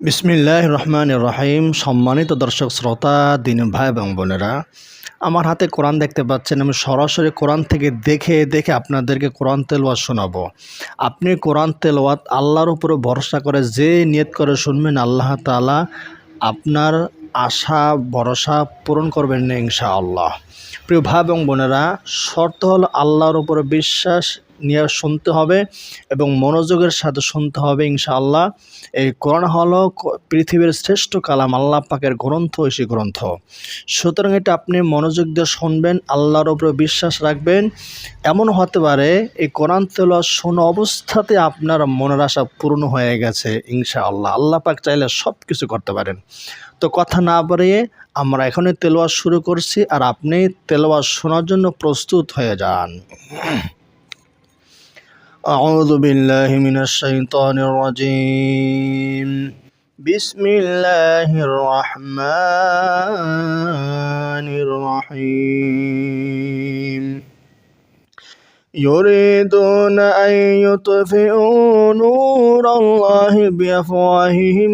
বিসমিল্লাহির রহমানির রহিম। সম্মানিত দর্শক শ্রোতা, দিনী ভাই এবং বোনেরা, আমার হাতে কোরআন দেখতে পাচ্ছেন। আমি সরাসরি কোরআন থেকে দেখে দেখে আপনাদেরকে কোরআন তেলাওয়াত শোনাবো। আপনি কোরআন তেলাওয়াত আল্লাহর উপরে ভরসা করে যে নিয়ত করে শুনবেন, আল্লাহ তাআলা আপনার আশা ভরসা পূরণ করবেন না ইনশাআল্লাহ। প্রিয় ভাই এবং বোনেরা, শর্ত হলো আল্লাহর উপরে বিশ্বাস নিয়ে শুনতে হবে এবং মনোযোগের সাথে শুনতে হবে ইনশাআল্লাহ। এই কোরআন হলো পৃথিবীর শ্রেষ্ঠ কালাম, আল্লাহ পাকের গ্রন্থ, ঐশী গ্রন্থ। সুতরাং এটা আপনি মনোযোগ দিয়ে শুনবেন, আল্লাহর উপরে বিশ্বাস রাখবেন। এমন হতে পারে এই কোরআন তেলাওয়াত শোনা অবস্থাতে আপনার মনের আশা পূর্ণ হয়ে গেছে ইনশাআল্লাহ। আল্লাহ পাক চাইলে সব কিছু করতে পারেন। তো কথা না বাড়িয়ে আমরা এখনই তেলাওয়াত শুরু করছি, আর আপনি তেলাওয়াত শোনার জন্য প্রস্তুত হয়ে যান। আউযু বিল্লাহি মিনাশ শাইতানির রাজীম। বিসমিল্লাহির রহমানির রহিম। يريدون أن يطفئوا نور الله بأفواههم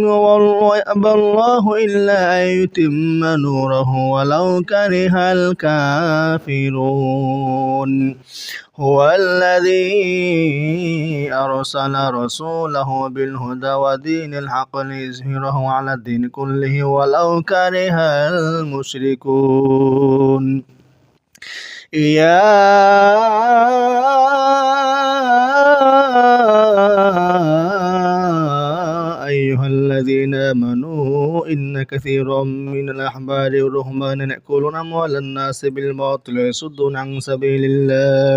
ويأبى الله إلا أن يتم نوره ولو كره الكافرون. هو الذي أرسل رسوله بالهدى ودين الحق ليظهره على الدين كله ولو كره المشركون. يا أيها الذين آمنوا إن كثيرا من الأحبار والرهبان يأكلون أموال الناس بالباطل ويصدون عن سبيل الله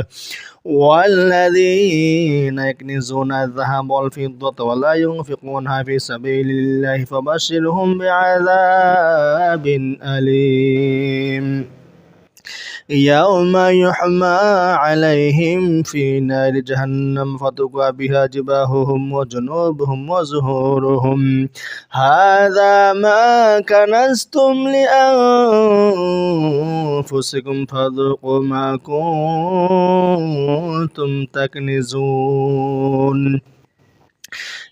والذين يكنزون الذهب والفضة ولا ينفقونها في سبيل الله فبشرهم بعذاب أليم. يوم يحمى عليهم في نار جهنم فتقوى بها جباههم وجنوبهم وظهورهم هذا ما كنزتم لأنفسكم فذوقوا ما كنتم تكنزون.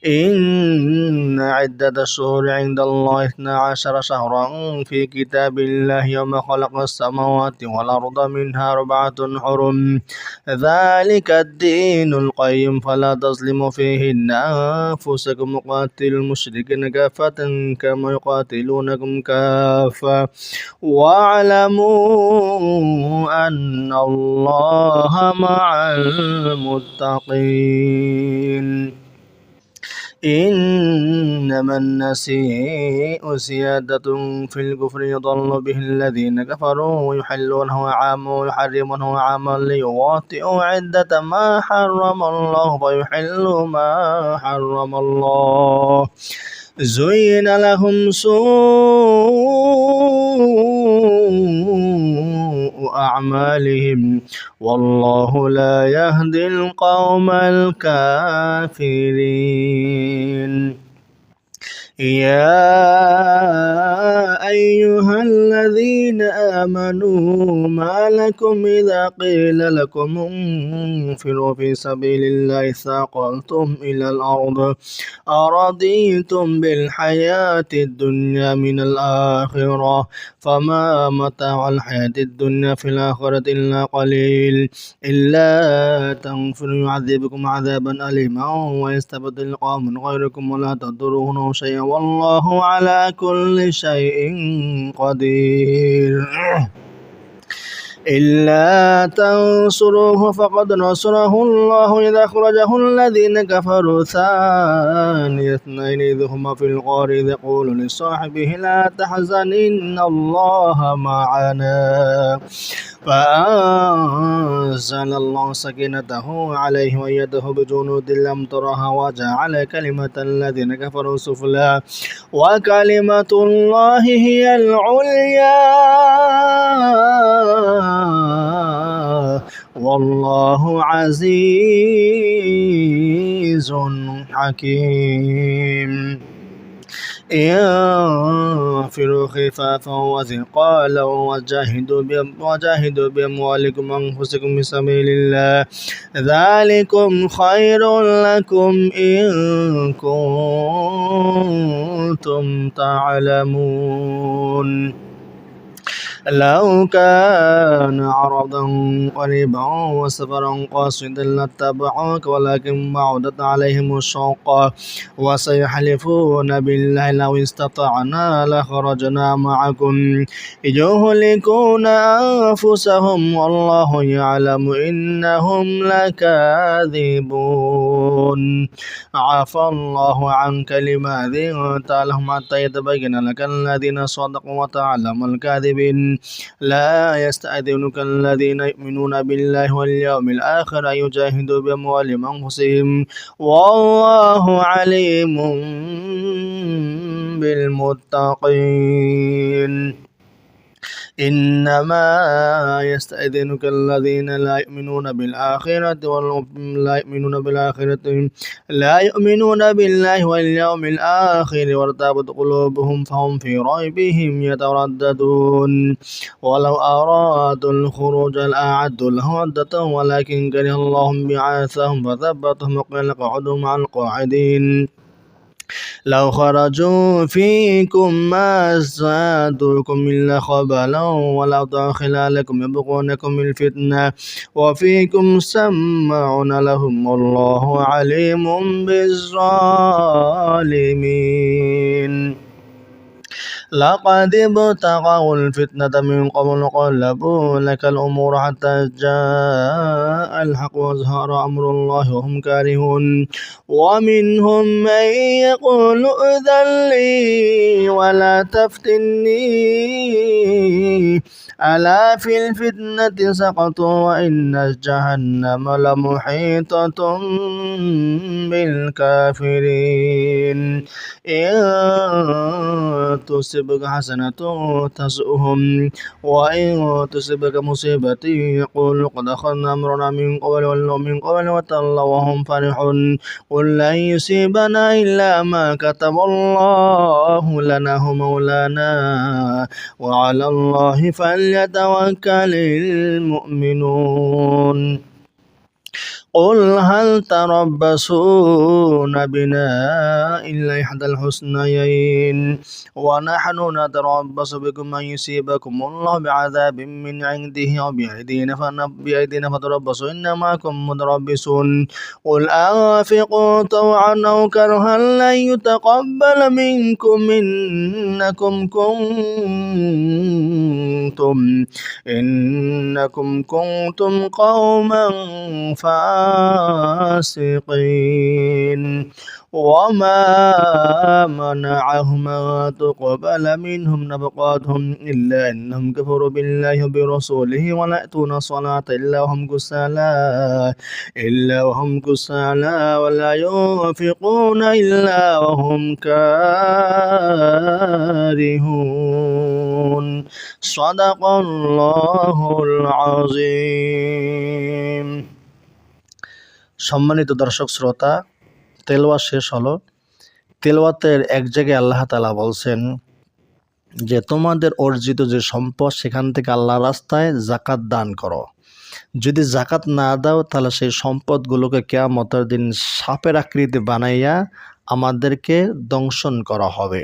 إن عدة الشهور عند الله 12 شهرا في كتاب الله يوم خلق السماوات والأرض منها 4 حرم ذلك الدين القيم فلا تظلموا فيهن أنفسكم وقاتلوا المشركين كافة كما يقاتلونكم كافة واعلموا أن الله مع المتقين. إنما النسيء زيادة في الكفر يضل به الذين كفروا ويحلونه عاما ويحرمونه عاما ليواطئوا عدة ما حرم الله فيحلوا ما حرم الله. زين لهم سوء أعمالهم والله لا يهدي القوم الكافرين. يا أيها الذين آمنوا ما لكم إذا قيل لكم انفروا في سبيل الله ثاقلتم إلى الأرض أرضيتم بالحياة الدنيا من الآخرة فما متاع الحياة الدنيا في الآخرة إلا قليل. إلا تغفروا يعذبكم عذابا أليما ويستبدل قوم غيركم ولا تضرونه شيئا والله على كل شيء قدير. إلا تنصروه فقد نصره الله إذا أخرجه الذين كفروا ثاني اثنين إذ هما في الغار إذ يقول لصاحبه لا تحزن إن الله معنا فأنزل الله سكينته عليه وأيده بجنود لم ترها وجعل كلمة الذين كفروا سفلى وكلمة الله هي العليا والله عزيز حكيم. انفروا خفافا وثقالا وجاهدوا بأموالكم وأنفسكم في سبيل الله ذلكم خير لكم إن كنتم تعلمون لو كان عرضا قريبا وسفرا قاصدا لاتبعوك ولكن بعدت عليهم الشقة وسيحلفون بالله لو استطعنا لخرجنا معكم يهلكون أنفسهم والله يعلم إنهم لكاذبون عفى الله عنك لما أذنت لهم حتى يتبين لك الذين صدقوا وتعلم الكاذبين لا يستأذنك الذين يؤمنون بالله واليوم الآخر أن يجاهدوا بأموالهم وأنفسهم والله عليم بالمتقين إنما يستأذنك الذين لا يؤمنون بالآخرة لا يؤمنون بالله واليوم الآخر وارتابت قلوبهم فهم في ريبهم يترددون ولو أرادوا الخروج لأعدوا له عدة ولكن كره الله بعاثهم فثبتهم وقيل اقعدوا مع القاعدين لو خرجوا فيكم ما زادوكم إلا خبالا ولأوضعوا خلالكم يبغونكم الفتنة وفيكم سماعون لهم والله عليم بالظالمين لقد ابتغوا الفتنة من قبل وقلبوا لك الأمور حتى جاء الحق وظهر أمر الله وهم كارهون ومنهم من يقول ائذن لي ولا تفتني ألا في الفتنة سقطوا وإن جهنم لمحيطة بالكافرين إن تصبك حسنة تسؤهم وإن تصبك مصيبة يقول قد أخذنا أمرنا من قبل وتولوا وهم فرحون قل لن يصيبنا إلا ما كتب الله لنا هو مولانا وعلى الله فليتوكل المؤمنون قل هل تربصون بنا إلا إحدى الحسنيين ونحن نتربص بكم أن يصيبكم الله بعذاب من عنده أو بأيدينا فتربصوا إنا معكم متربصون قل أنفقوا طوعا أو كرها لن يتقبل منكم إنكم كنتم قوما فاسقين وما منعهم أن تقبل منهم نفقاتهم إلا أنهم كفروا بالله وبرسوله ولا يأتون الصلاة إلا وهم كسالى ولا ينفقون إلا وهم كارهون صدق الله العظيم সম্মানিত দর্শক শ্রোতা তেলাওয়াত শেষ হলো তেলাওয়াতের এক জায়গায় আল্লাহ তাআলা বলছেন যে তোমাদের অর্জিত যে সম্পদ সেখান থেকে আল্লাহর রাস্তায় যাকাত দান করো যদি যাকাত না দাও তাহলে সেই সম্পদগুলোকে কিয়ামতের দিন সাপের আকৃতি বানাইয়া আমাদেরকে দংশন করা হবে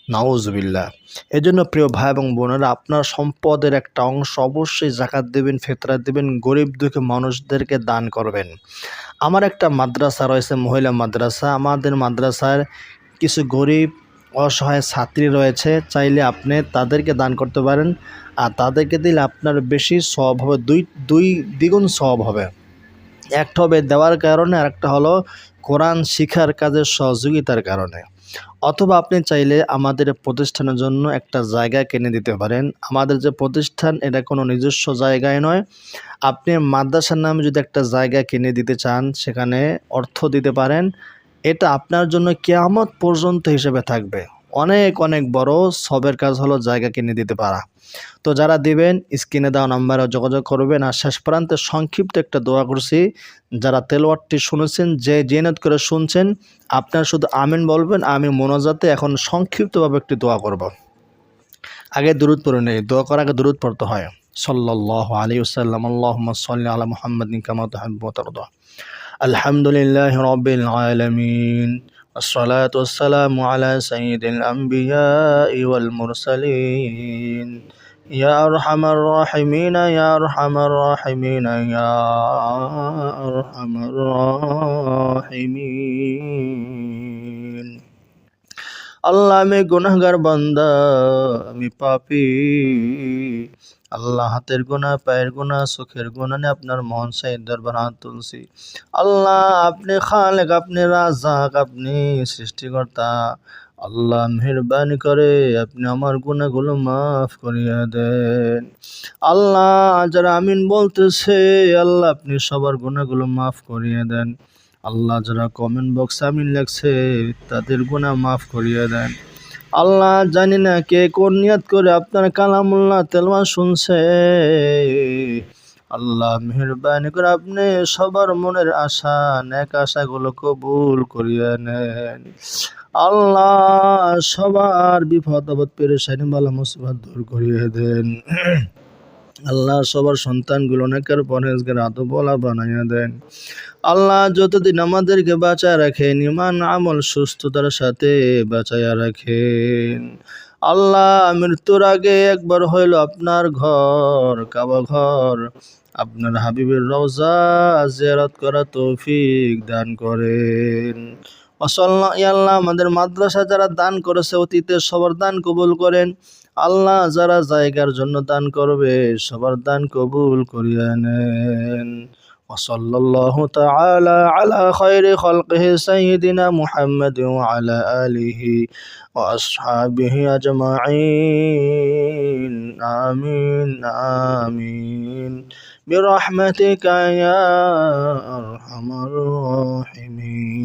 নাউজুবিল্লাহ এজন্য প্রিয় ভাই এবং বোনেরা আপনার সম্পদের একটা অংশ অবশ্যই যাকাত দেবেন ফিতরা দেবেন গরিব দুঃখী মানুষদেরকে দান করবেন আমার একটা মাদ্রাসা রয়েছে মহিলা মাদ্রাসা আমাদের মাদ্রাসার কিছু গরিব অসহায় ছাত্রী রয়েছে চাইলে আপনি তাদেরকে দান করতে পারেন আর তাদেরকে দিলে আপনার বেশি সওয়াব হবে দুই দ্বিগুণ সওয়াব হবে একটা হবে দেওয়ার কারণে আর একটা হলো কোরআন শিক্ষার কাজের সহযোগিতার কারণে অথবা আপনি চাইলে আমাদের প্রতিষ্ঠানের জন্য একটা জায়গা কিনে দিতে পারেন আমাদের যে প্রতিষ্ঠান এটা কোনো নিজস্ব জায়গায় নয় আপনি মাদ্রাসার নামে যদি একটা জায়গা কিনে দিতে চান সেখানে অর্থ দিতে পারেন এটা আপনার জন্য কিয়ামত পর্যন্ত হিসেবে থাকবে অনেক অনেক বড় সবের কাজ হলো জায়গা কিনে দিতে পারা তো যারা দিবেন স্ক্রিনে দেওয়া নাম্বারে যোগাযোগ করবেন আর শেষ প্রান্তে সংক্ষিপ্ত একটা দোয়া করছি যারা তেলাওয়াতটি শুনেছেন যে নিয়ত করে শুনছেন আপনারা শুধু আমিন বলবেন আমি মোনাজাতে এখন সংক্ষিপ্তভাবে একটি দোয়া করব আগে দুরূদ পড়ে নেই দোয়া করার আগে দুরূদ পড়তে হয় সাল্লাল্লাহু আলাইহি ওয়াসাল্লাম আল্লাহুম্মা সাল্লি আলা মুহাম্মাদিন কামা তুহিব্বু ওয়া তারদা আলহামদুলিল্লাহি রাব্বিল আলামিন الصلاة والسلام على سيد الأنبياء والمرسلين يا أرحم الراحمين يا أرحم الراحمين يا أرحم الراحمين আল্লাহ আমি গুনাহগার বান্দা, আমি পাপী। আল্লাহ হাতের গুনাহ, পায়ের গুনাহ, চোখের গুনাহ নিয়ে আপনার মহান সাইয়ের দরবার হাত তুলছি। আল্লাহ আপনি খালেক, আপনি রাজাক, আপনি সৃষ্টিকর্তা। আল্লাহ মেহেরবানি করে আপনি আমার গুনাহগুলো মাফ করিয়া দেন। আল্লাহ যারা আমিন বলতেছে, আল্লাহ আপনি সবার গুনাহগুলো মাফ করিয়ে দেন। আল্লাহ যারা কমেন্ট বক্স আমিন লেখছে তাদের গুনাহ মাফ করিয়ে দেন। আল্লাহ জানি না কে কোন নিয়ত করে আপনার কালামুল্লাহ তেলাওয়াত শুনছে। আল্লাহ মেহেরবানি করে আপনি সবার মনের আশা, নেক আশাগুলো কবুল করিয়ে নেন। আল্লাহ সবার বিপদ আপদ পেরেশানি বালা মুসিবত দূর করিয়ে দেন। আল্লাহ সবার সন্তানগুলো নেকের পরহেজগার আদবওয়ালা বানাইয়া দেন। আল্লাহ যতদিন আমাদেরকে বাঁচায় রাখেন, ইমান আমল সুস্থতার সাথে বাঁচাইয়া রাখেন। আল্লাহ মৃত্যুর আগে একবার হইল আপনার ঘর, কাবা ঘর, আপনার হাবিবের রওজা জিয়ারত করা তৌফিক দান করেন। আল্লাহ আমাদের মাদ্রাসা যারা দান করেছে অতীতে সবার দান কবুল করেন। আল্লাহ যারা জায়গার জন্য দান করবে সবার দান কবুল করিয়া নেন। وصلى الله تعالى على خير خلقه سيدنا محمد وعلى آله وأصحابه أجمعين آمين آمين برحمتك يا أرحم الراحمين.